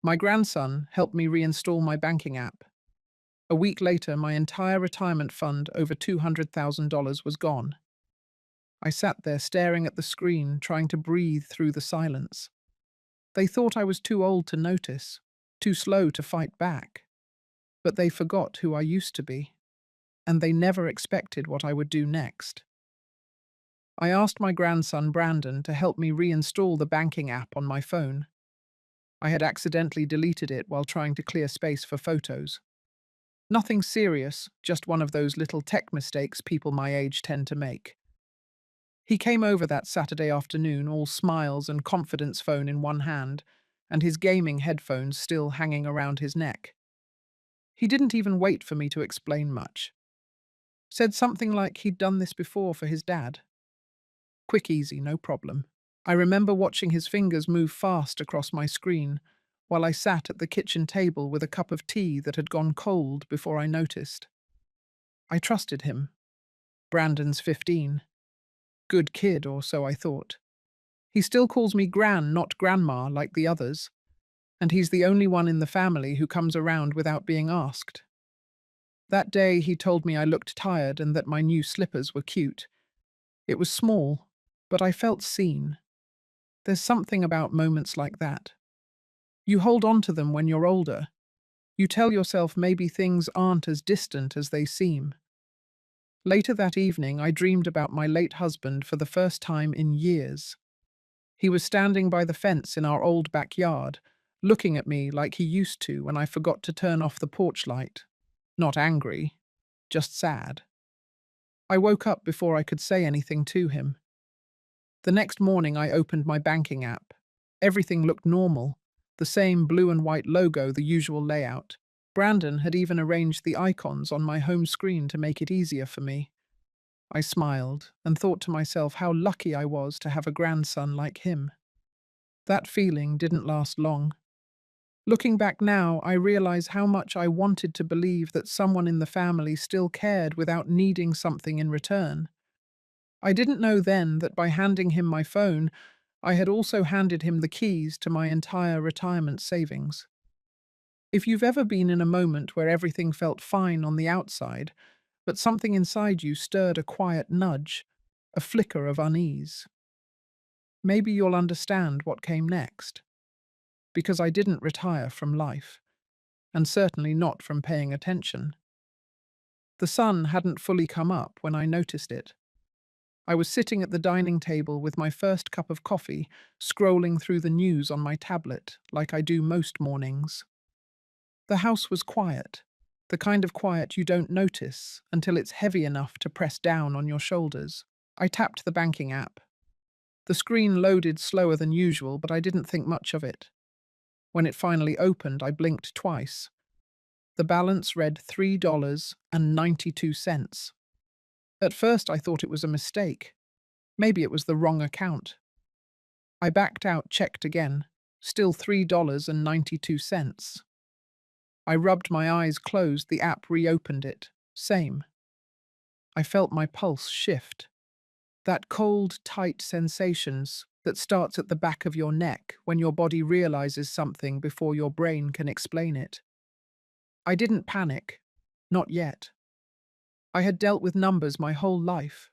My grandson helped me reinstall my banking app. A week later, my entire retirement fund, over $200,000, was gone. I sat there staring at the screen, trying to breathe through the silence. They thought I was too old to notice, too slow to fight back. But they forgot who I used to be, and they never expected what I would do next. I asked my grandson Brandon to help me reinstall the banking app on my phone. I had accidentally deleted it while trying to clear space for photos. Nothing serious, just one of those little tech mistakes people my age tend to make. He came over that Saturday afternoon, all smiles and confidence, phone in one hand, and his gaming headphones still hanging around his neck. He didn't even wait for me to explain much. Said something like he'd done this before for his dad. Quick, easy, no problem. I remember watching his fingers move fast across my screen while I sat at the kitchen table with a cup of tea that had gone cold before I noticed. I trusted him. Brandon's 15. Good kid, or so I thought. He still calls me Gran, not Grandma, like the others, and he's the only one in the family who comes around without being asked. That day he told me I looked tired and that my new slippers were cute. It was small, but I felt seen. There's something about moments like that. You hold on to them when you're older. You tell yourself maybe things aren't as distant as they seem. Later that evening, I dreamed about my late husband for the first time in years. He was standing by the fence in our old backyard, looking at me like he used to when I forgot to turn off the porch light. Not angry, just sad. I woke up before I could say anything to him. The next morning, I opened my banking app. Everything looked normal. The same blue and white logo, the usual layout. Brandon had even arranged the icons on my home screen to make it easier for me. I smiled and thought to myself how lucky I was to have a grandson like him. That feeling didn't last long. Looking back now, I realize how much I wanted to believe that someone in the family still cared without needing something in return. I didn't know then that by handing him my phone, I had also handed him the keys to my entire retirement savings. If you've ever been in a moment where everything felt fine on the outside, but something inside you stirred a quiet nudge, a flicker of unease, maybe you'll understand what came next. Because I didn't retire from life, and certainly not from paying attention. The sun hadn't fully come up when I noticed it. I was sitting at the dining table with my first cup of coffee, scrolling through the news on my tablet, like I do most mornings. The house was quiet, the kind of quiet you don't notice until it's heavy enough to press down on your shoulders. I tapped the banking app. The screen loaded slower than usual, but I didn't think much of it. When it finally opened, I blinked twice. The balance read $3.92. At first, I thought it was a mistake. Maybe it was the wrong account. I backed out, checked again. Still $3.92. I rubbed my eyes closed, the app reopened it. Same. I felt my pulse shift. That cold, tight sensations that starts at the back of your neck when your body realizes something before your brain can explain it. I didn't panic. Not yet. I had dealt with numbers my whole life.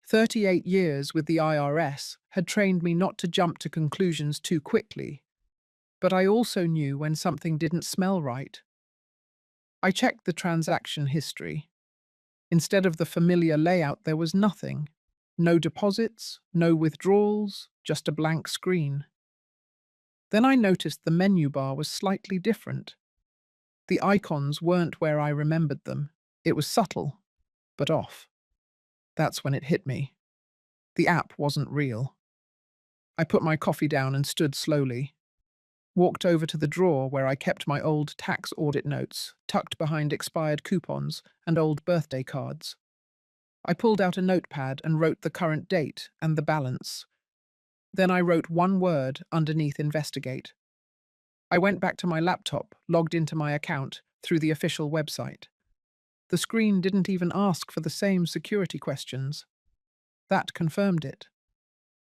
38 years with the IRS had trained me not to jump to conclusions too quickly, but I also knew when something didn't smell right. I checked the transaction history. Instead of the familiar layout, there was nothing. No deposits, no withdrawals, just a blank screen. Then I noticed the menu bar was slightly different. The icons weren't where I remembered them. It was subtle, but off. That's when it hit me. The app wasn't real. I put my coffee down and stood slowly. Walked over to the drawer where I kept my old tax audit notes, tucked behind expired coupons and old birthday cards. I pulled out a notepad and wrote the current date and the balance. Then I wrote one word underneath investigate. I went back to my laptop, logged into my account through the official website. The screen didn't even ask for the same security questions. That confirmed it.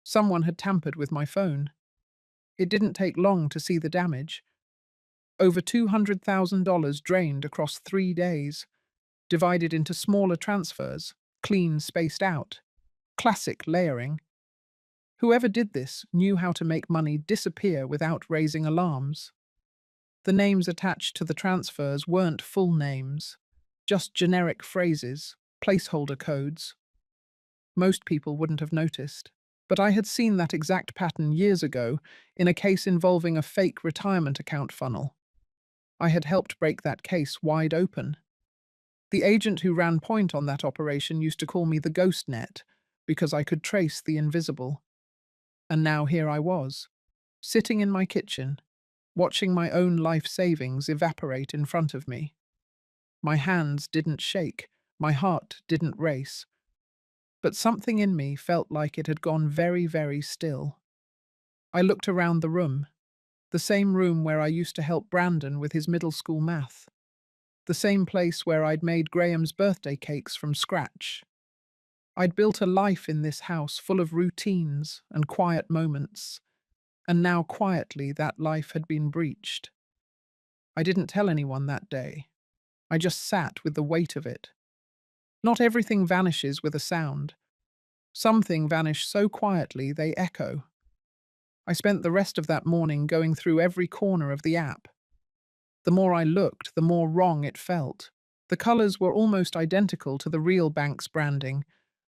Someone had tampered with my phone. It didn't take long to see the damage. Over $200,000 drained across 3 days, divided into smaller transfers, clean, spaced out. Classic layering. Whoever did this knew how to make money disappear without raising alarms. The names attached to the transfers weren't full names, just generic phrases, placeholder codes. Most people wouldn't have noticed. But I had seen that exact pattern years ago in a case involving a fake retirement account funnel. I had helped break that case wide open. The agent who ran point on that operation used to call me the ghost net because I could trace the invisible. And now here I was, sitting in my kitchen, watching my own life savings evaporate in front of me. My hands didn't shake, my heart didn't race, but something in me felt like it had gone very, very still. I looked around the room, the same room where I used to help Brandon with his middle school math, the same place where I'd made Graham's birthday cakes from scratch. I'd built a life in this house full of routines and quiet moments, and now quietly that life had been breached. I didn't tell anyone that day. I just sat with the weight of it. Not everything vanishes with a sound. Some things vanish so quietly they echo. I spent the rest of that morning going through every corner of the app. The more I looked, the more wrong it felt. The colors were almost identical to the real bank's branding,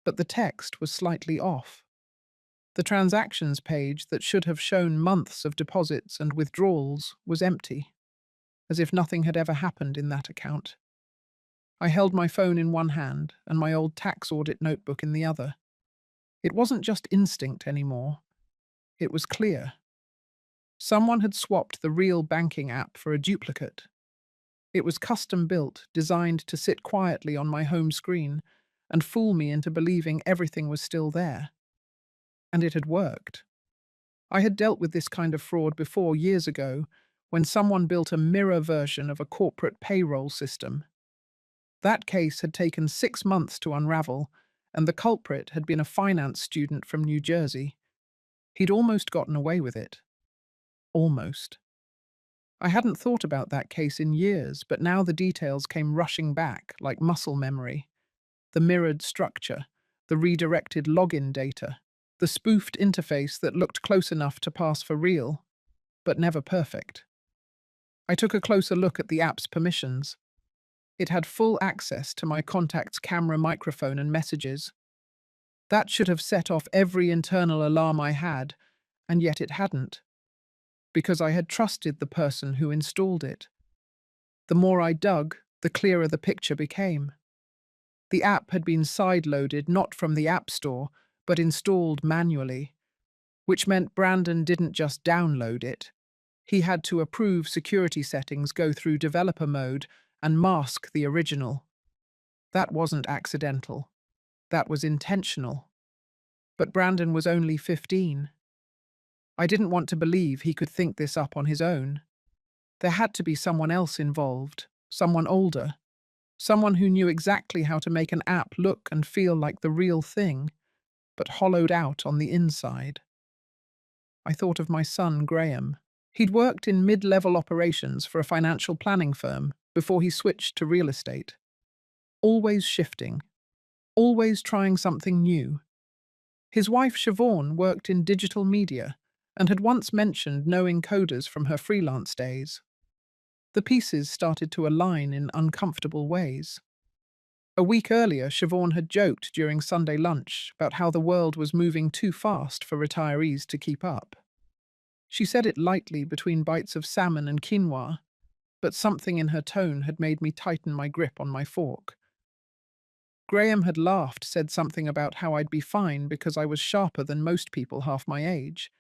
but the text was slightly off. The transactions page that should have shown months of deposits and withdrawals was empty, as if nothing had ever happened in that account. I held my phone in one hand and my old tax audit notebook in the other. It wasn't just instinct anymore. It was clear. Someone had swapped the real banking app for a duplicate. It was custom built, designed to sit quietly on my home screen and fool me into believing everything was still there. And it had worked. I had dealt with this kind of fraud before years ago when someone built a mirror version of a corporate payroll system. That case had taken 6 months to unravel, and the culprit had been a finance student from New Jersey. He'd almost gotten away with it. Almost. I hadn't thought about that case in years, but now the details came rushing back like muscle memory. The mirrored structure, the redirected login data, the spoofed interface that looked close enough to pass for real, but never perfect. I took a closer look at the app's permissions. It had full access to my contact's camera, microphone, and messages. That should have set off every internal alarm I had, and yet it hadn't, because I had trusted the person who installed it. The more I dug, the clearer the picture became. The app had been side-loaded not from the App Store, but installed manually, which meant Brandon didn't just download it. He had to approve security settings, go through developer mode, and mask the original. That wasn't accidental. That was intentional. But Brandon was only 15. I didn't want to believe he could think this up on his own. There had to be someone else involved, someone older, someone who knew exactly how to make an app look and feel like the real thing, but hollowed out on the inside. I thought of my son, Graham. He'd worked in mid-level operations for a financial planning firm before he switched to real estate. Always shifting, always trying something new. His wife, Siobhan, worked in digital media and had once mentioned knowing coders from her freelance days. The pieces started to align in uncomfortable ways. A week earlier, Siobhan had joked during Sunday lunch about how the world was moving too fast for retirees to keep up. She said it lightly between bites of salmon and quinoa, but something in her tone had made me tighten my grip on my fork. Graham had laughed, said something about how I'd be fine because I was sharper than most people half my age.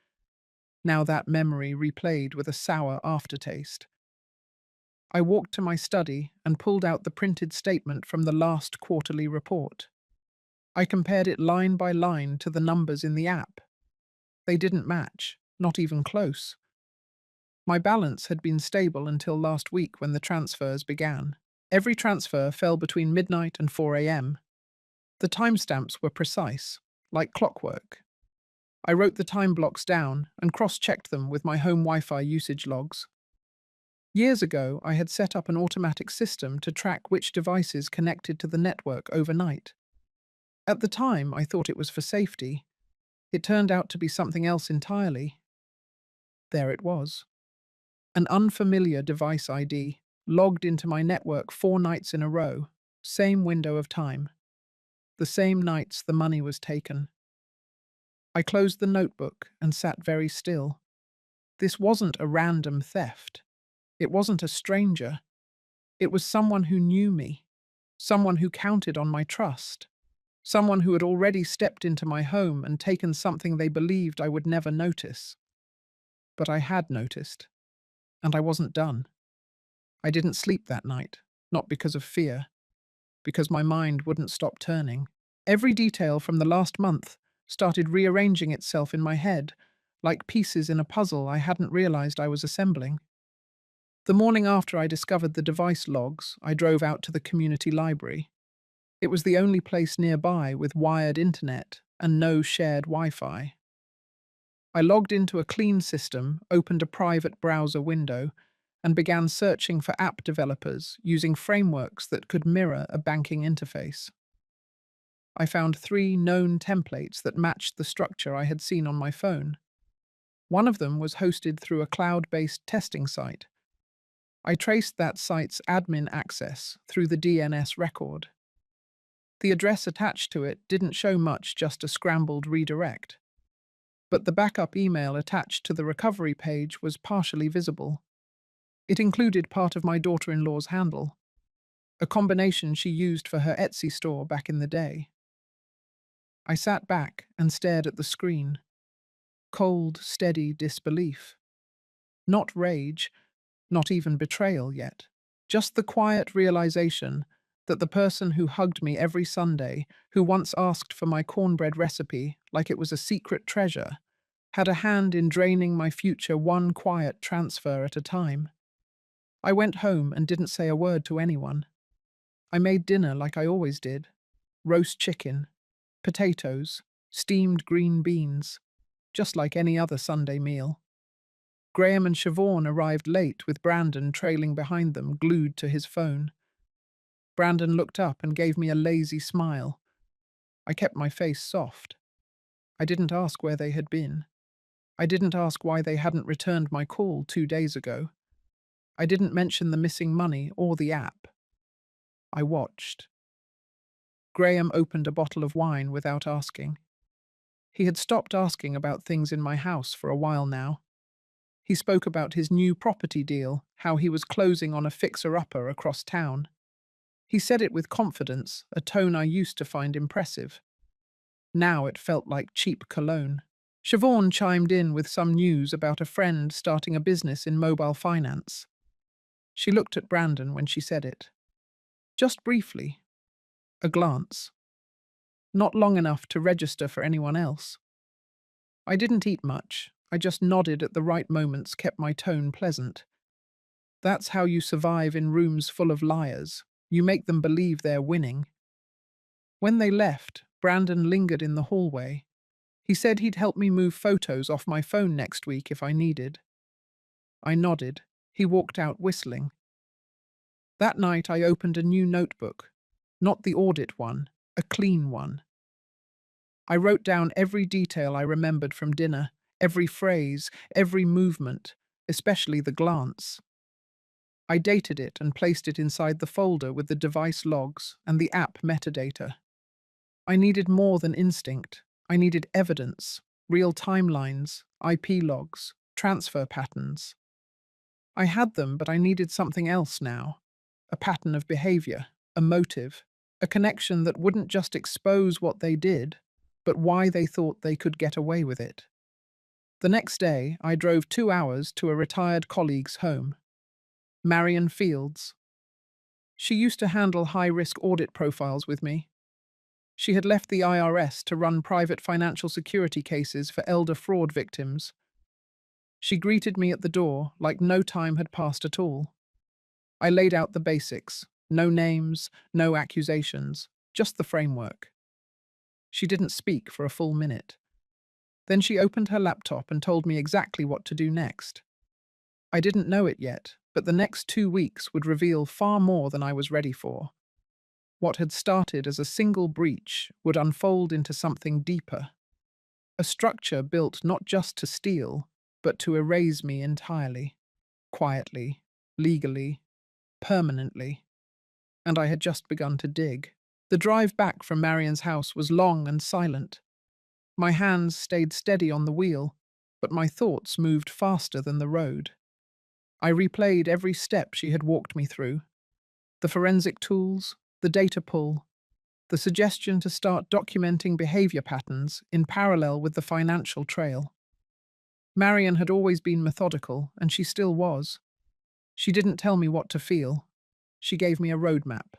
Now that memory replayed with a sour aftertaste. I walked to my study and pulled out the printed statement from the last quarterly report. I compared it line by line to the numbers in the app. They didn't match, not even close. My balance had been stable until last week when the transfers began. Every transfer fell between midnight and 4 a.m. The timestamps were precise, like clockwork. I wrote the time blocks down and cross-checked them with my home Wi-Fi usage logs. Years ago, I had set up an automatic system to track which devices connected to the network overnight. At the time, I thought it was for safety. It turned out to be something else entirely. There it was. An unfamiliar device ID, logged into my network 4 nights in a row, same window of time, the same nights the money was taken. I closed the notebook and sat very still. This wasn't a random theft. It wasn't a stranger. It was someone who knew me, someone who counted on my trust, someone who had already stepped into my home and taken something they believed I would never notice. But I had noticed, and I wasn't done. I didn't sleep that night, not because of fear, because my mind wouldn't stop turning. Every detail from the last month started rearranging itself in my head, like pieces in a puzzle I hadn't realized I was assembling. The morning after I discovered the device logs, I drove out to the community library. It was the only place nearby with wired internet and no shared Wi-Fi. I logged into a clean system, opened a private browser window, and began searching for app developers using frameworks that could mirror a banking interface. I found 3 known templates that matched the structure I had seen on my phone. One of them was hosted through a cloud-based testing site. I traced that site's admin access through the DNS record. The address attached to it didn't show much, just a scrambled redirect. But the backup email attached to the recovery page was partially visible. It included part of my daughter-in-law's handle, a combination she used for her Etsy store back in the day. I sat back and stared at the screen. Cold, steady disbelief. Not rage, not even betrayal yet. Just the quiet realization that the person who hugged me every Sunday, who once asked for my cornbread recipe like it was a secret treasure, had a hand in draining my future one quiet transfer at a time. I went home and didn't say a word to anyone. I made dinner like I always did. Roast chicken, potatoes, steamed green beans, just like any other Sunday meal. Graham and Siobhan arrived late with Brandon trailing behind them, glued to his phone. Brandon looked up and gave me a lazy smile. I kept my face soft. I didn't ask where they had been. I didn't ask why they hadn't returned my call 2 days ago. I didn't mention the missing money or the app. I watched. Graham opened a bottle of wine without asking. He had stopped asking about things in my house for a while now. He spoke about his new property deal, how he was closing on a fixer-upper across town. He said it with confidence, a tone I used to find impressive. Now it felt like cheap cologne. Siobhan chimed in with some news about a friend starting a business in mobile finance. She looked at Brandon when she said it. Just briefly. A glance. Not long enough to register for anyone else. I didn't eat much. I just nodded at the right moments, kept my tone pleasant. That's how you survive in rooms full of liars. You make them believe they're winning. When they left, Brandon lingered in the hallway. He said he'd help me move photos off my phone next week if I needed. I nodded. He walked out whistling. That night I opened a new notebook. Not the audit one, a clean one. I wrote down every detail I remembered from dinner, every phrase, every movement, especially the glance. I dated it and placed it inside the folder with the device logs and the app metadata. I needed more than instinct. I needed evidence, real timelines, IP logs, transfer patterns. I had them, but I needed something else now. A pattern of behavior, a motive, a connection that wouldn't just expose what they did, but why they thought they could get away with it. The next day, I drove 2 hours to a retired colleague's home. Marion Fields. She used to handle high-risk audit profiles with me. She had left the IRS to run private financial security cases for elder fraud victims. She greeted me at the door like no time had passed at all. I laid out the basics. No names, no accusations, just the framework. She didn't speak for a full minute. Then she opened her laptop and told me exactly what to do next. I didn't know it yet, But the next 2 weeks would reveal far more than I was ready for. What had started as a single breach would unfold into something deeper. A structure built not just to steal, but to erase me entirely. Quietly, legally, permanently. And I had just begun to dig. The drive back from Marian's house was long and silent. My hands stayed steady on the wheel, but my thoughts moved faster than the road. I replayed every step she had walked me through: the forensic tools, the data pull, the suggestion to start documenting behavior patterns in parallel with the financial trail. Marian had always been methodical, and she still was. She didn't tell me what to feel. She gave me a roadmap.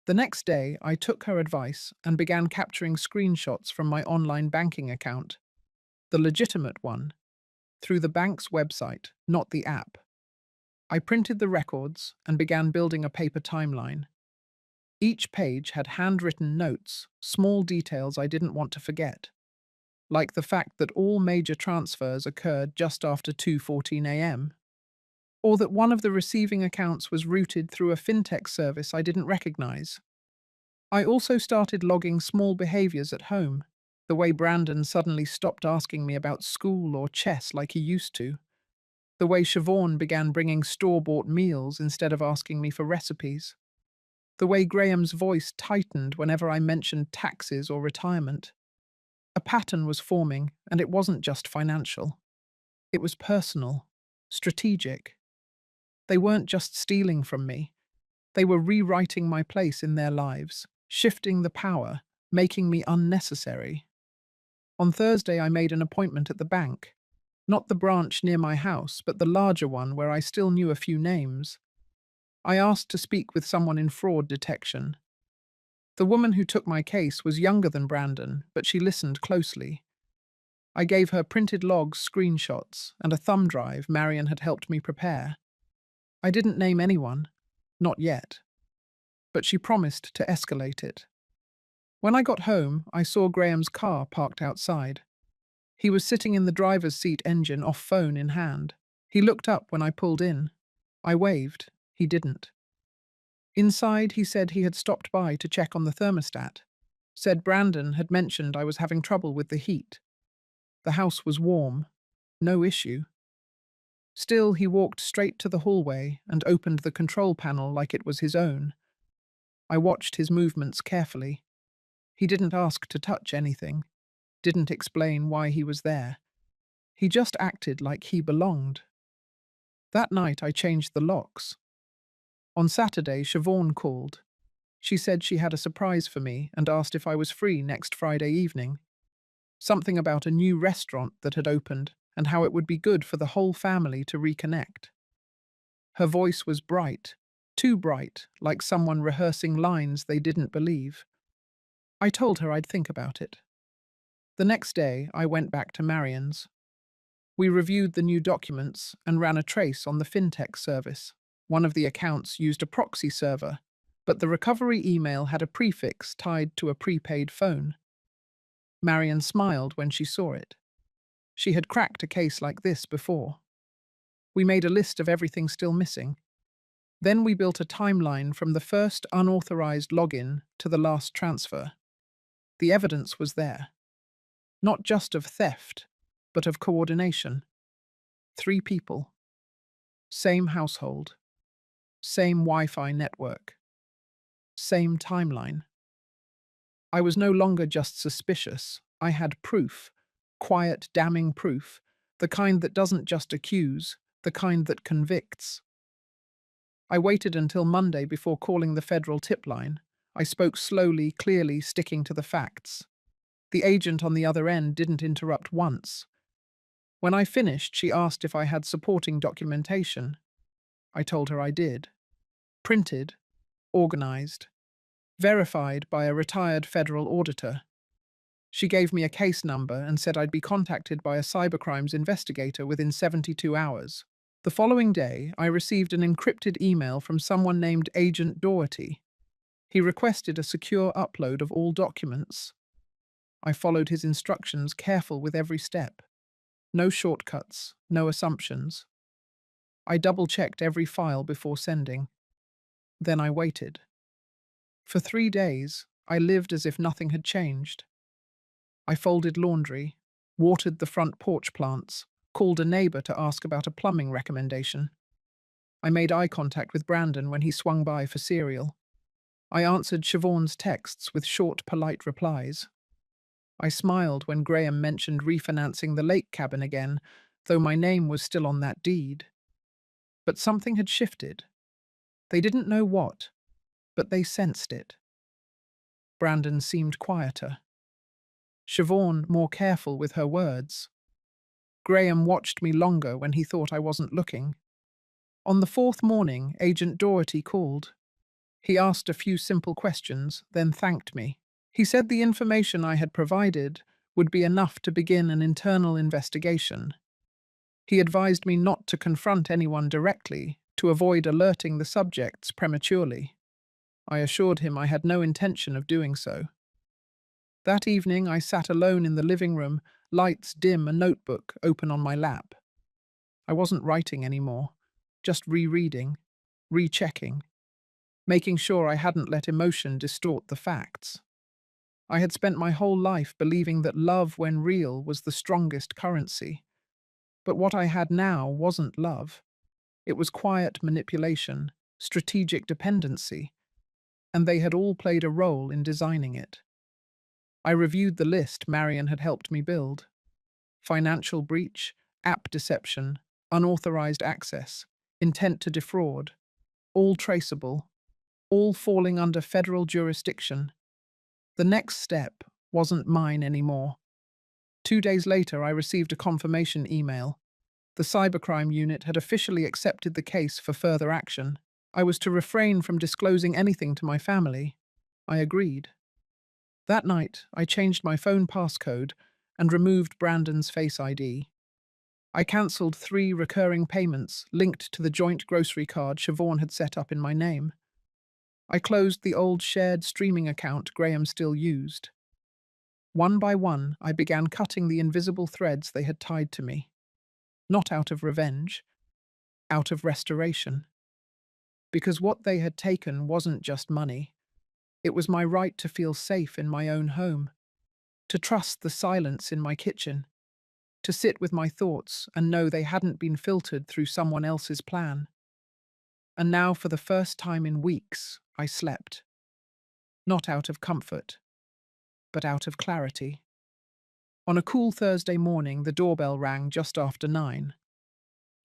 The next day, I took her advice and began capturing screenshots from my online banking account, the legitimate one, through the bank's website, not the app. I printed the records and began building a paper timeline. Each page had handwritten notes, small details I didn't want to forget, like the fact that all major transfers occurred just after 2:14 a.m., or that one of the receiving accounts was routed through a fintech service I didn't recognize. I also started logging small behaviors at home, the way Brandon suddenly stopped asking me about school or chess like he used to, the way Siobhan began bringing store-bought meals instead of asking me for recipes, the way Graham's voice tightened whenever I mentioned taxes or retirement. A pattern was forming, and it wasn't just financial. It was personal, strategic. They weren't just stealing from me. They were rewriting my place in their lives, shifting the power, making me unnecessary. On Thursday, I made an appointment at the bank. Not the branch near my house, but the larger one where I still knew a few names. I asked to speak with someone in fraud detection. The woman who took my case was younger than Brandon, but she listened closely. I gave her printed logs, screenshots, and a thumb drive Marian had helped me prepare. I didn't name anyone, not yet, but she promised to escalate it. When I got home, I saw Graham's car parked outside. He was sitting in the driver's seat, engine off, phone in hand. He looked up when I pulled in. I waved. He didn't. Inside, he said he had stopped by to check on the thermostat. Said Brandon had mentioned I was having trouble with the heat. The house was warm. No issue. Still, he walked straight to the hallway and opened the control panel like it was his own. I watched his movements carefully. He didn't ask to touch anything, didn't explain why he was there. He just acted like he belonged. That night, I changed the locks. On Saturday, Siobhan called. She said she had a surprise for me and asked if I was free next Friday evening. Something about a new restaurant that had opened and how it would be good for the whole family to reconnect. Her voice was bright, too bright, like someone rehearsing lines they didn't believe. I told her I'd think about it. The next day, I went back to Marian's. We reviewed the new documents and ran a trace on the fintech service. One of the accounts used a proxy server, but the recovery email had a prefix tied to a prepaid phone. Marian smiled when she saw it. She had cracked a case like this before. We made a list of everything still missing. Then we built a timeline from the first unauthorized login to the last transfer. The evidence was there. Not just of theft, but of coordination. 3 people. Same household. Same Wi-Fi network. Same timeline. I was no longer just suspicious. I had proof. Quiet, damning proof. The kind that doesn't just accuse, the kind that convicts. I waited until Monday before calling the federal tip line. I spoke slowly, clearly, sticking to the facts. The agent on the other end didn't interrupt once. When I finished, she asked if I had supporting documentation. I told her I did. Printed, organized, verified by a retired federal auditor. She gave me a case number and said I'd be contacted by a cybercrimes investigator within 72 hours. The following day, I received an encrypted email from someone named Agent Doherty. He requested a secure upload of all documents. I followed his instructions, careful with every step. No shortcuts, no assumptions. I double-checked every file before sending. Then I waited. For 3 days, I lived as if nothing had changed. I folded laundry, watered the front porch plants, called a neighbor to ask about a plumbing recommendation. I made eye contact with Brandon when he swung by for cereal. I answered Siobhan's texts with short, polite replies. I smiled when Graham mentioned refinancing the lake cabin again, though my name was still on that deed. But something had shifted. They didn't know what, but they sensed it. Brandon seemed quieter. Siobhan more careful with her words. Graham watched me longer when he thought I wasn't looking. On the fourth morning, Agent Doherty called. He asked a few simple questions, then thanked me. He said the information I had provided would be enough to begin an internal investigation. He advised me not to confront anyone directly, to avoid alerting the subjects prematurely. I assured him I had no intention of doing so. That evening I sat alone in the living room, lights dim, a notebook open on my lap. I wasn't writing anymore, just rereading, rechecking, making sure I hadn't let emotion distort the facts. I had spent my whole life believing that love, when real, was the strongest currency. But what I had now wasn't love. It was quiet manipulation, strategic dependency, and they had all played a role in designing it. I reviewed the list Marion had helped me build. Financial breach, app deception, unauthorized access, intent to defraud, all traceable, all falling under federal jurisdiction. The next step wasn't mine anymore. 2 days later, I received a confirmation email. The cybercrime unit had officially accepted the case for further action. I was to refrain from disclosing anything to my family. I agreed. That night, I changed my phone passcode and removed Brandon's Face ID. I cancelled 3 recurring payments linked to the joint grocery card Siobhan had set up in my name. I closed the old shared streaming account Graham still used. One by one, I began cutting the invisible threads they had tied to me. Not out of revenge, out of restoration. Because what they had taken wasn't just money. It was my right to feel safe in my own home, to trust the silence in my kitchen, to sit with my thoughts and know they hadn't been filtered through someone else's plan. And now, for the first time in weeks, I slept. Not out of comfort, but out of clarity. On a cool Thursday morning, the doorbell rang just after 9.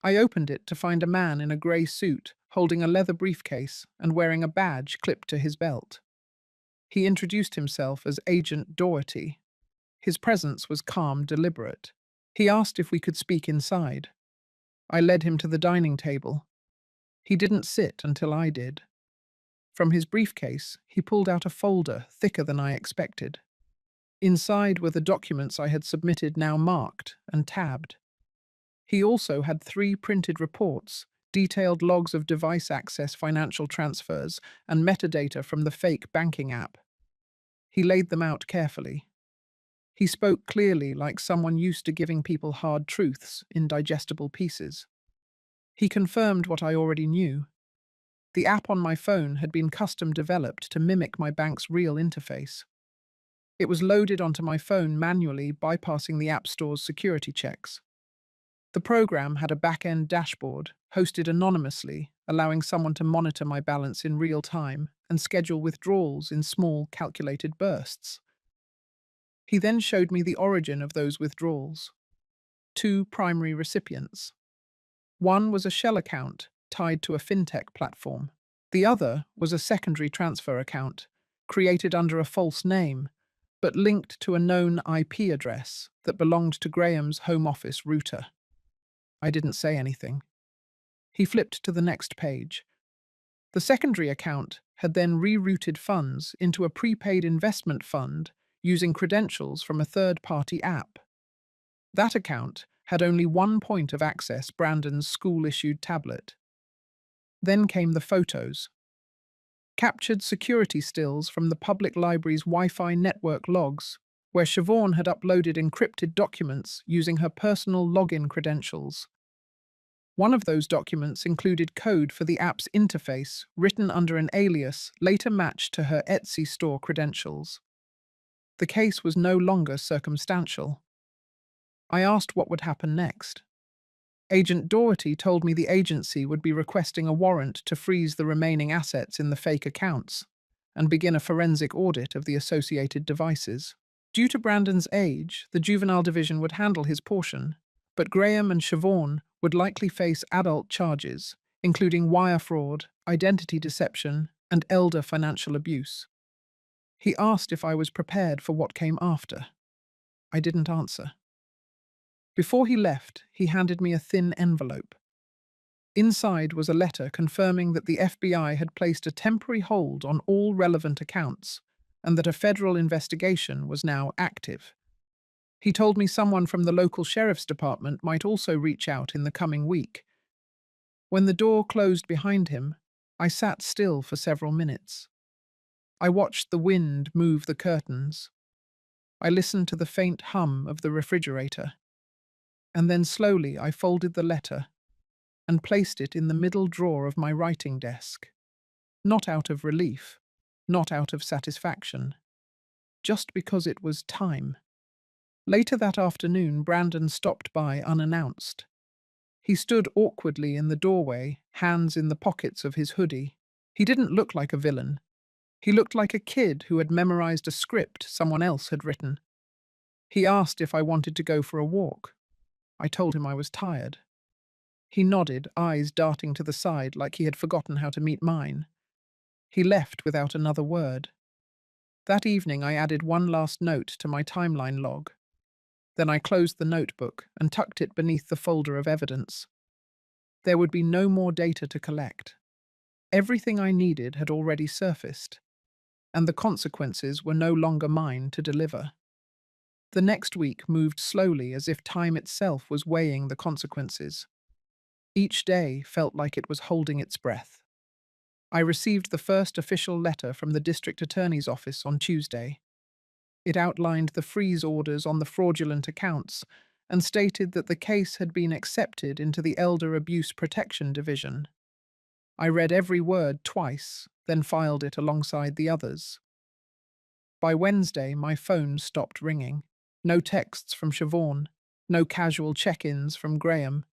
I opened it to find a man in a grey suit, holding a leather briefcase and wearing a badge clipped to his belt. He introduced himself as Agent Doherty. His presence was calm, deliberate. He asked if we could speak inside. I led him to the dining table. He didn't sit until I did. From his briefcase, he pulled out a folder thicker than I expected. Inside were the documents I had submitted, now marked and tabbed. He also had 3 printed reports, detailed logs of device access, financial transfers, and metadata from the fake banking app. He laid them out carefully. He spoke clearly, like someone used to giving people hard truths in digestible pieces. He confirmed what I already knew. The app on my phone had been custom developed to mimic my bank's real interface. It was loaded onto my phone manually, bypassing the App Store's security checks. The program had a back-end dashboard, hosted anonymously, allowing someone to monitor my balance in real time and schedule withdrawals in small, calculated bursts. He then showed me the origin of those withdrawals. 2 primary recipients. One was a shell account tied to a fintech platform. The other was a secondary transfer account, created under a false name, but linked to a known IP address that belonged to Graham's home office router. I didn't say anything. He flipped to the next page. The secondary account had then rerouted funds into a prepaid investment fund using credentials from a third-party app. That account had only one point of access: Brandon's school-issued tablet. Then came the photos. Captured security stills from the public library's Wi-Fi network logs, where Siobhan had uploaded encrypted documents using her personal login credentials. One of those documents included code for the app's interface, written under an alias later matched to her Etsy store credentials. The case was no longer circumstantial. I asked what would happen next. Agent Doherty told me the agency would be requesting a warrant to freeze the remaining assets in the fake accounts and begin a forensic audit of the associated devices. Due to Brandon's age, the juvenile division would handle his portion, but Graham and Siobhan would likely face adult charges, including wire fraud, identity deception, and elder financial abuse. He asked if I was prepared for what came after. I didn't answer. Before he left, he handed me a thin envelope. Inside was a letter confirming that the FBI had placed a temporary hold on all relevant accounts and that a federal investigation was now active. He told me someone from the local sheriff's department might also reach out in the coming week. When the door closed behind him, I sat still for several minutes. I watched the wind move the curtains. I listened to the faint hum of the refrigerator. And then slowly I folded the letter and placed it in the middle drawer of my writing desk. Not out of relief, not out of satisfaction, just because it was time. Later that afternoon, Brandon stopped by unannounced. He stood awkwardly in the doorway, hands in the pockets of his hoodie. He didn't look like a villain. He looked like a kid who had memorized a script someone else had written. He asked if I wanted to go for a walk. I told him I was tired. He nodded, eyes darting to the side like he had forgotten how to meet mine. He left without another word. That evening I added one last note to my timeline log. Then I closed the notebook and tucked it beneath the folder of evidence. There would be no more data to collect. Everything I needed had already surfaced, and the consequences were no longer mine to deliver. The next week moved slowly as if time itself was weighing the consequences. Each day felt like it was holding its breath. I received the first official letter from the district attorney's office on Tuesday. It outlined the freeze orders on the fraudulent accounts and stated that the case had been accepted into the Elder Abuse Protection Division. I read every word twice, then filed it alongside the others. By Wednesday, my phone stopped ringing. No texts from Siobhan, no casual check-ins from Graham,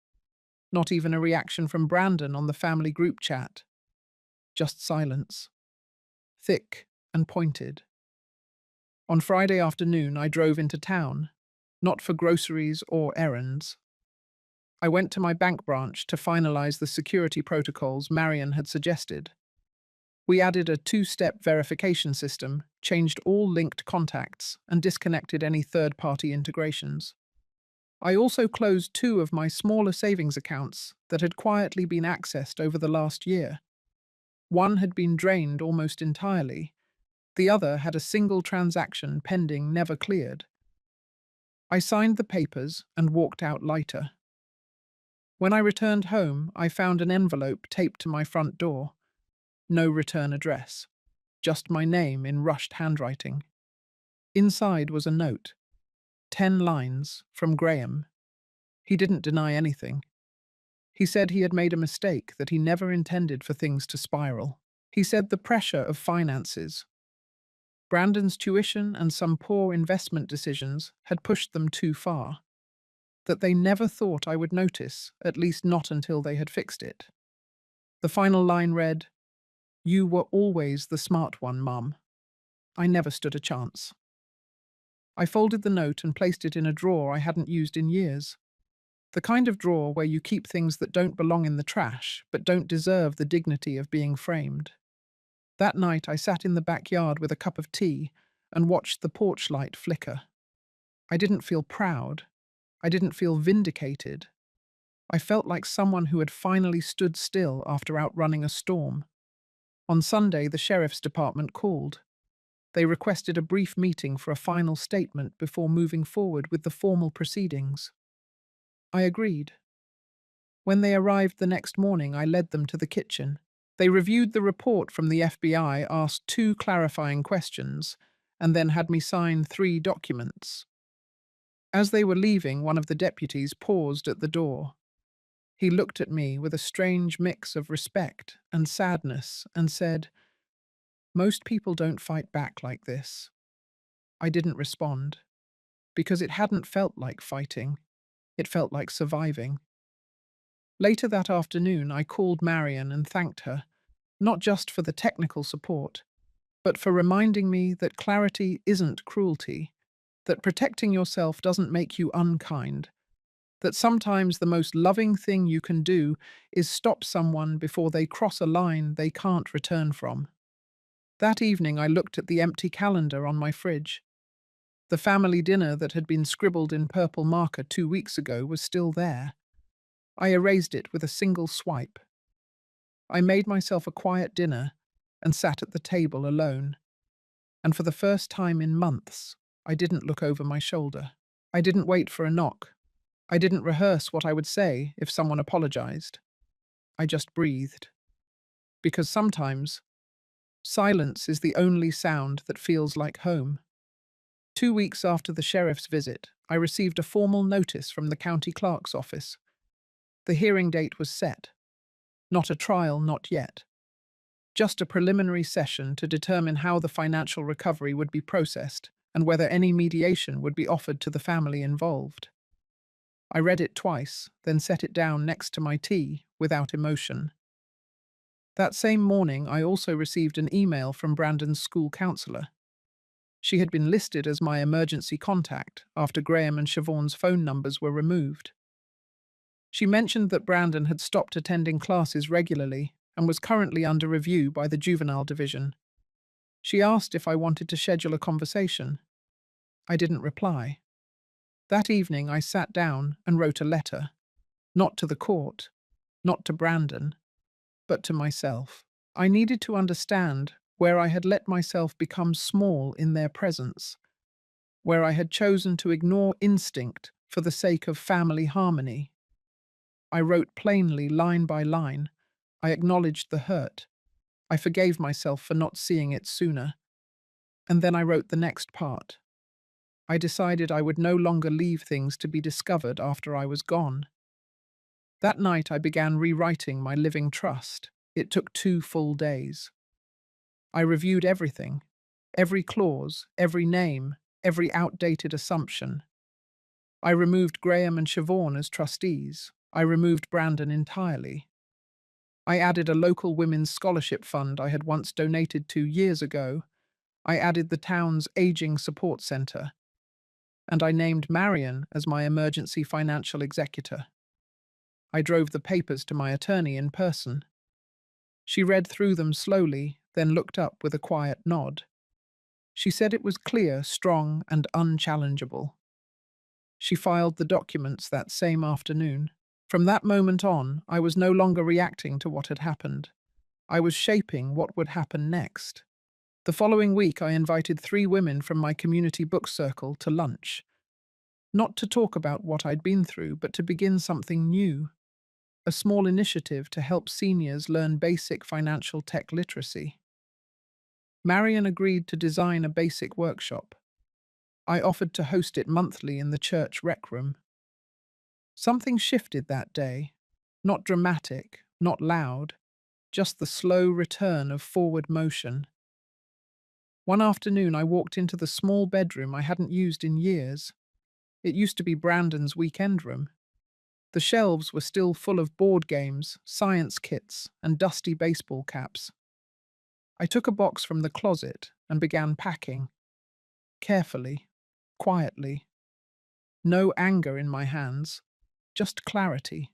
not even a reaction from Brandon on the family group chat. Just silence. Thick and pointed. On Friday afternoon, I drove into town, not for groceries or errands. I went to my bank branch to finalize the security protocols Marion had suggested. We added a two-step verification system, changed all linked contacts, and disconnected any third-party integrations. I also closed two of my smaller savings accounts that had quietly been accessed over the last year. One had been drained almost entirely. The other had a single transaction pending never cleared. I signed the papers and walked out lighter. When I returned home, I found an envelope taped to my front door. No return address. Just my name in rushed handwriting. Inside was a note. 10 lines from Graham. He didn't deny anything. He said he had made a mistake, that he never intended for things to spiral. He said the pressure of finances, Brandon's tuition and some poor investment decisions had pushed them too far. That they never thought I would notice, at least not until they had fixed it. The final line read, "You were always the smart one, Mum. I never stood a chance." I folded the note and placed it in a drawer I hadn't used in years. The kind of drawer where you keep things that don't belong in the trash, but don't deserve the dignity of being framed. That night I sat in the backyard with a cup of tea and watched the porch light flicker. I didn't feel proud. I didn't feel vindicated. I felt like someone who had finally stood still after outrunning a storm. On Sunday, the sheriff's department called. They requested a brief meeting for a final statement before moving forward with the formal proceedings. I agreed. When they arrived the next morning, I led them to the kitchen. They reviewed the report from the FBI, asked 2 clarifying questions, and then had me sign 3 documents. As they were leaving, one of the deputies paused at the door. He looked at me with a strange mix of respect and sadness and said, "Most people don't fight back like this." I didn't respond, because it hadn't felt like fighting. It felt like surviving. Later that afternoon, I called Marion and thanked her, not just for the technical support, but for reminding me that clarity isn't cruelty, that protecting yourself doesn't make you unkind, that sometimes the most loving thing you can do is stop someone before they cross a line they can't return from. That evening, I looked at the empty calendar on my fridge. The family dinner that had been scribbled in purple marker 2 weeks ago was still there. I erased it with a single swipe. I made myself a quiet dinner and sat at the table alone. And for the first time in months, I didn't look over my shoulder. I didn't wait for a knock. I didn't rehearse what I would say if someone apologized. I just breathed. Because sometimes, silence is the only sound that feels like home. 2 weeks after the sheriff's visit, I received a formal notice from the county clerk's office. The hearing date was set. Not a trial, not yet. Just a preliminary session to determine how the financial recovery would be processed and whether any mediation would be offered to the family involved. I read it twice, then set it down next to my tea without emotion. That same morning, I also received an email from Brandon's school counselor. She had been listed as my emergency contact after Graham and Siobhan's phone numbers were removed. She mentioned that Brandon had stopped attending classes regularly and was currently under review by the juvenile division. She asked if I wanted to schedule a conversation. I didn't reply. That evening, I sat down and wrote a letter, not to the court, not to Brandon, but to myself. I needed to understand where I had let myself become small in their presence, where I had chosen to ignore instinct for the sake of family harmony. I wrote plainly, line by line. I acknowledged the hurt. I forgave myself for not seeing it sooner. And then I wrote the next part. I decided I would no longer leave things to be discovered after I was gone. That night I began rewriting my living trust. It took 2 full days. I reviewed everything, every clause, every name, every outdated assumption. I removed Graham and Siobhan as trustees. I removed Brandon entirely. I added a local women's scholarship fund I had once donated to years ago. I added the town's aging support centre. And I named Marion as my emergency financial executor. I drove the papers to my attorney in person. She read through them slowly, then looked up with a quiet nod. She said it was clear, strong, and unchallengeable. She filed the documents that same afternoon. From that moment on, I was no longer reacting to what had happened. I was shaping what would happen next. The following week, I invited 3 women from my community book circle to lunch. Not to talk about what I'd been through, but to begin something new. A small initiative to help seniors learn basic financial tech literacy. Marion agreed to design a basic workshop. I offered to host it monthly in the church rec room. Something shifted that day. Not dramatic, not loud, just the slow return of forward motion. One afternoon, I walked into the small bedroom I hadn't used in years. It used to be Brandon's weekend room. The shelves were still full of board games, science kits, and dusty baseball caps. I took a box from the closet and began packing. Carefully, quietly. No anger in my hands, just clarity.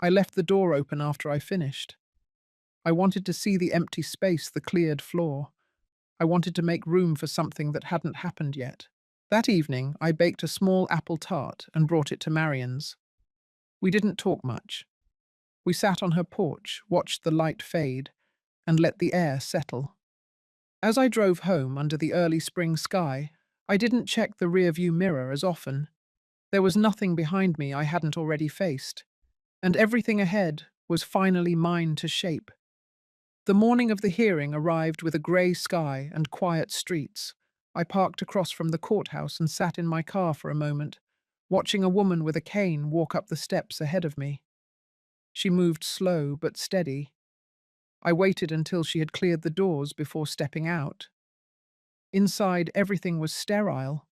I left the door open after I finished. I wanted to see the empty space, the cleared floor. I wanted to make room for something that hadn't happened yet. That evening, I baked a small apple tart and brought it to Marion's. We didn't talk much. We sat on her porch, watched the light fade, and let the air settle. As I drove home under the early spring sky, I didn't check the rearview mirror as often. There was nothing behind me I hadn't already faced, and everything ahead was finally mine to shape. The morning of the hearing arrived with a grey sky and quiet streets. I parked across from the courthouse and sat in my car for a moment, watching a woman with a cane walk up the steps ahead of me. She moved slow but steady. I waited until she had cleared the doors before stepping out. Inside, everything was sterile.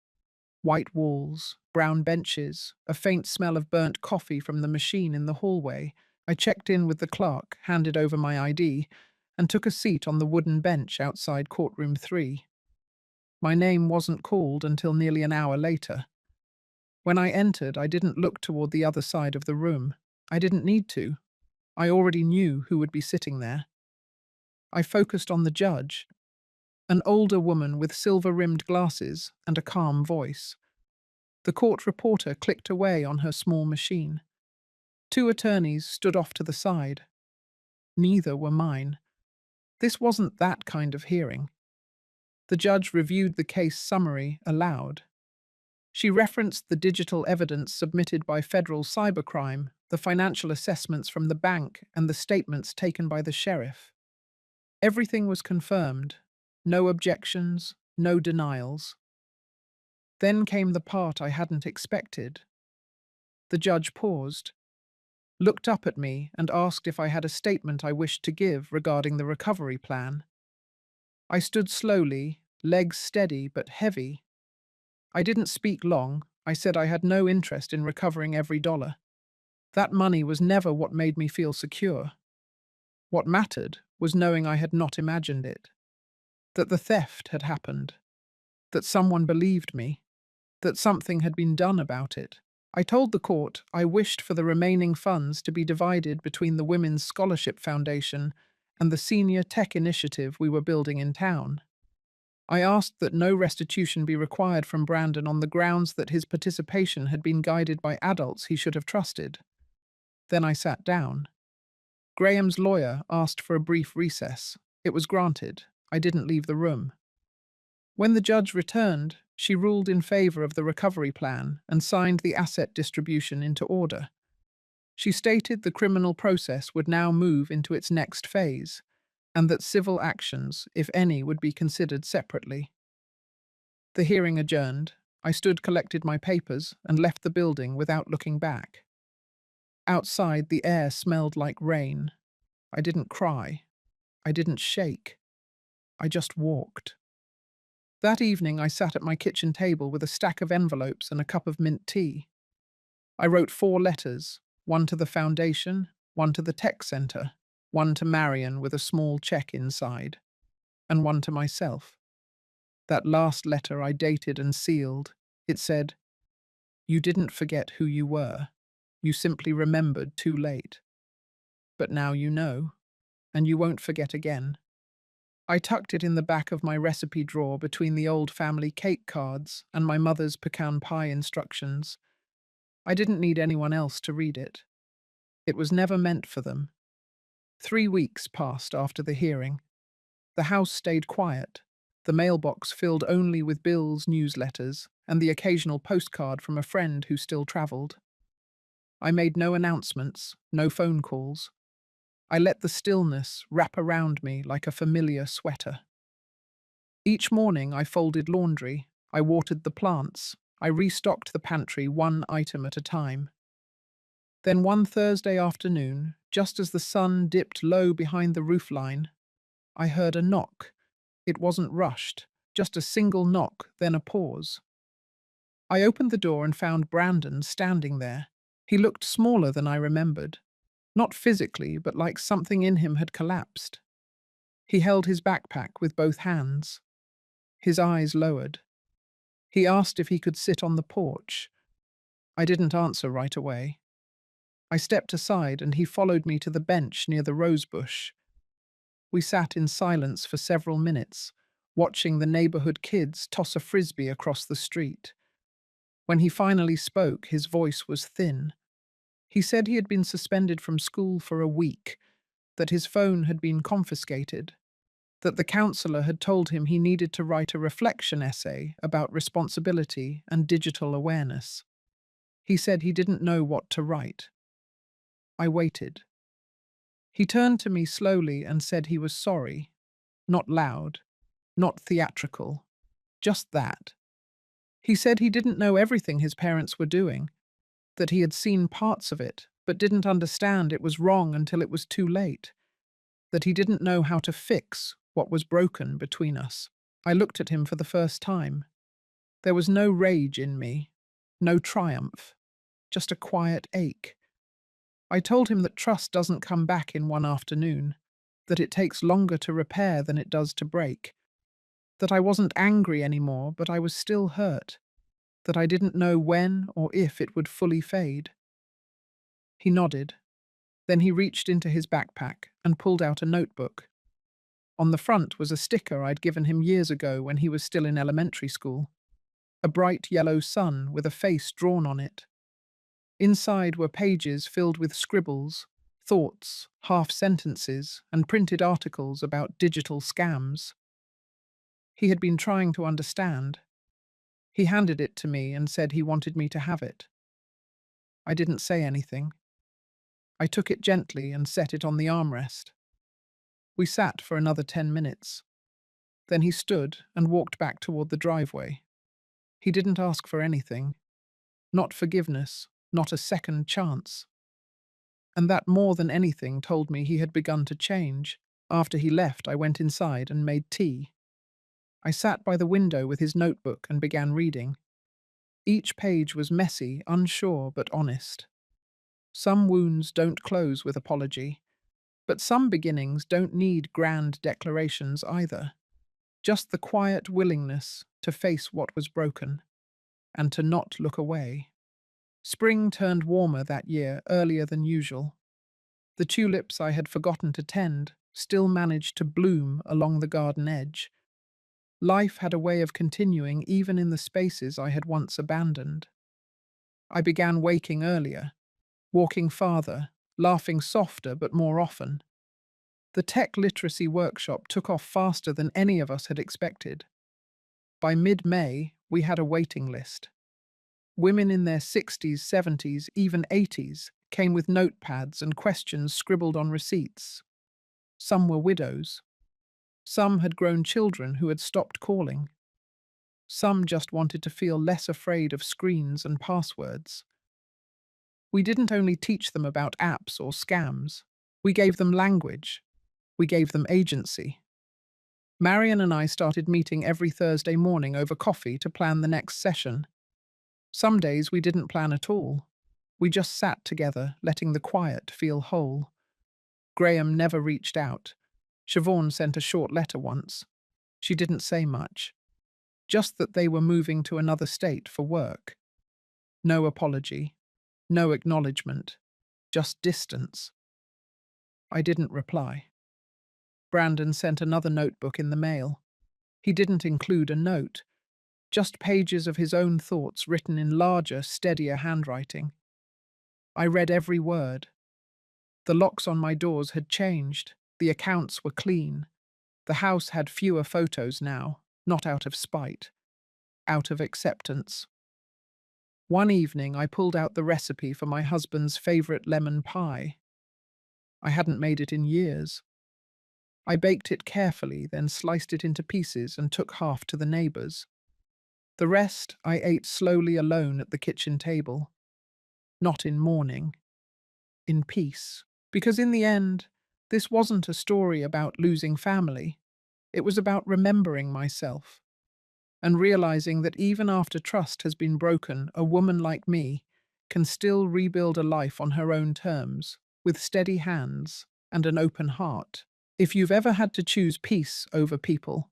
White walls, brown benches, a faint smell of burnt coffee from the machine in the hallway. I checked in with the clerk, handed over my ID, and took a seat on the wooden bench outside courtroom 3. My name wasn't called until nearly an hour later. When I entered, I didn't look toward the other side of the room. I didn't need to. I already knew who would be sitting there. I focused on the judge, an older woman with silver-rimmed glasses and a calm voice. The court reporter clicked away on her small machine. 2 attorneys stood off to the side. Neither were mine. This wasn't that kind of hearing. The judge reviewed the case summary aloud. She referenced the digital evidence submitted by federal cybercrime, the financial assessments from the bank, and the statements taken by the sheriff. Everything was confirmed. No objections, no denials. Then came the part I hadn't expected. The judge paused, looked up at me, and asked if I had a statement I wished to give regarding the recovery plan. I stood slowly, legs steady but heavy. I didn't speak long. I said I had no interest in recovering every dollar. That money was never what made me feel secure. What mattered was knowing I had not imagined it, that the theft had happened, that someone believed me, that something had been done about it. I told the court I wished for the remaining funds to be divided between the Women's Scholarship Foundation and the senior tech initiative we were building in town. I asked that no restitution be required from Brandon on the grounds that his participation had been guided by adults he should have trusted. Then I sat down. Graham's lawyer asked for a brief recess. It was granted. I didn't leave the room. When the judge returned, she ruled in favor of the recovery plan and signed the asset distribution into order. She stated the criminal process would now move into its next phase, and that civil actions, if any, would be considered separately. The hearing adjourned. I collected my papers, and left the building without looking back. Outside, the air smelled like rain. I didn't cry. I didn't shake. I just walked. That evening, I sat at my kitchen table with a stack of envelopes and a cup of mint tea. I wrote 4 letters, one to the foundation, one to the tech center, one to Marion with a small check inside, and one to myself. That last letter I dated and sealed. It said, "You didn't forget who you were. You simply remembered too late. But now you know, and you won't forget again." I tucked it in the back of my recipe drawer between the old family cake cards and my mother's pecan pie instructions. I didn't need anyone else to read it. It was never meant for them. 3 weeks passed after the hearing. The house stayed quiet, the mailbox filled only with bills, newsletters, and the occasional postcard from a friend who still traveled. I made no announcements, no phone calls. I let the stillness wrap around me like a familiar sweater. Each morning I folded laundry, I watered the plants, I restocked the pantry one item at a time. Then one Thursday afternoon, just as the sun dipped low behind the roofline, I heard a knock. It wasn't rushed, just a single knock, then a pause. I opened the door and found Brandon standing there. He looked smaller than I remembered. Not physically, but like something in him had collapsed. He held his backpack with both hands. His eyes lowered. He asked if he could sit on the porch. I didn't answer right away. I stepped aside and he followed me to the bench near the rosebush. We sat in silence for several minutes, watching the neighborhood kids toss a frisbee across the street. When he finally spoke, his voice was thin. He said he had been suspended from school for a week, that his phone had been confiscated, that the counselor had told him he needed to write a reflection essay about responsibility and digital awareness. He said he didn't know what to write. I waited. He turned to me slowly and said he was sorry. Not loud, not theatrical, just that. He said he didn't know everything his parents were doing, that he had seen parts of it, but didn't understand it was wrong until it was too late, that he didn't know how to fix what was broken between us. I looked at him for the first time. There was no rage in me, no triumph, just a quiet ache. I told him that trust doesn't come back in one afternoon, that it takes longer to repair than it does to break, that I wasn't angry anymore, but I was still hurt, that I didn't know when or if it would fully fade. He nodded. Then he reached into his backpack and pulled out a notebook. On the front was a sticker I'd given him years ago when he was still in elementary school. A bright yellow sun with a face drawn on it. Inside were pages filled with scribbles, thoughts, half-sentences, and printed articles about digital scams. He had been trying to understand. He handed it to me and said he wanted me to have it. I didn't say anything. I took it gently and set it on the armrest. We sat for another 10 minutes. Then he stood and walked back toward the driveway. He didn't ask for anything. Not forgiveness, not a second chance. And that more than anything told me he had begun to change. After he left, I went inside and made tea. I sat by the window with his notebook and began reading. Each page was messy, unsure, but honest. Some wounds don't close with apology, but some beginnings don't need grand declarations either. Just the quiet willingness to face what was broken, and to not look away. Spring turned warmer that year, earlier than usual. The tulips I had forgotten to tend still managed to bloom along the garden edge. Life had a way of continuing even in the spaces I had once abandoned. I began waking earlier, walking farther, laughing softer but more often. The tech literacy workshop took off faster than any of us had expected. By mid-May, we had a waiting list. Women in their 60s, 70s, even 80s came with notepads and questions scribbled on receipts. Some were widows. Some had grown children who had stopped calling. Some just wanted to feel less afraid of screens and passwords. We didn't only teach them about apps or scams. We gave them language. We gave them agency. Marion and I started meeting every Thursday morning over coffee to plan the next session. Some days we didn't plan at all. We just sat together, letting the quiet feel whole. Graham never reached out. Siobhan sent a short letter once. She didn't say much. Just that they were moving to another state for work. No apology. No acknowledgement. Just distance. I didn't reply. Brandon sent another notebook in the mail. He didn't include a note. Just pages of his own thoughts written in larger, steadier handwriting. I read every word. The locks on my doors had changed. The accounts were clean. The house had fewer photos now, not out of spite, out of acceptance. One evening, I pulled out the recipe for my husband's favorite lemon pie. I hadn't made it in years. I baked it carefully, then sliced it into pieces and took half to the neighbors. The rest I ate slowly alone at the kitchen table. Not in mourning, in peace. Because in the end, this wasn't a story about losing family. It was about remembering myself and realizing that even after trust has been broken, a woman like me can still rebuild a life on her own terms, with steady hands and an open heart. If you've ever had to choose peace over people,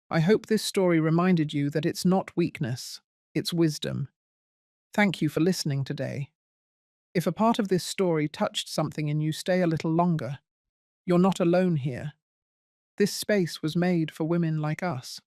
I hope this story reminded you that it's not weakness, it's wisdom. Thank you for listening today. If a part of this story touched something in you, stay a little longer. You're not alone here. This space was made for women like us.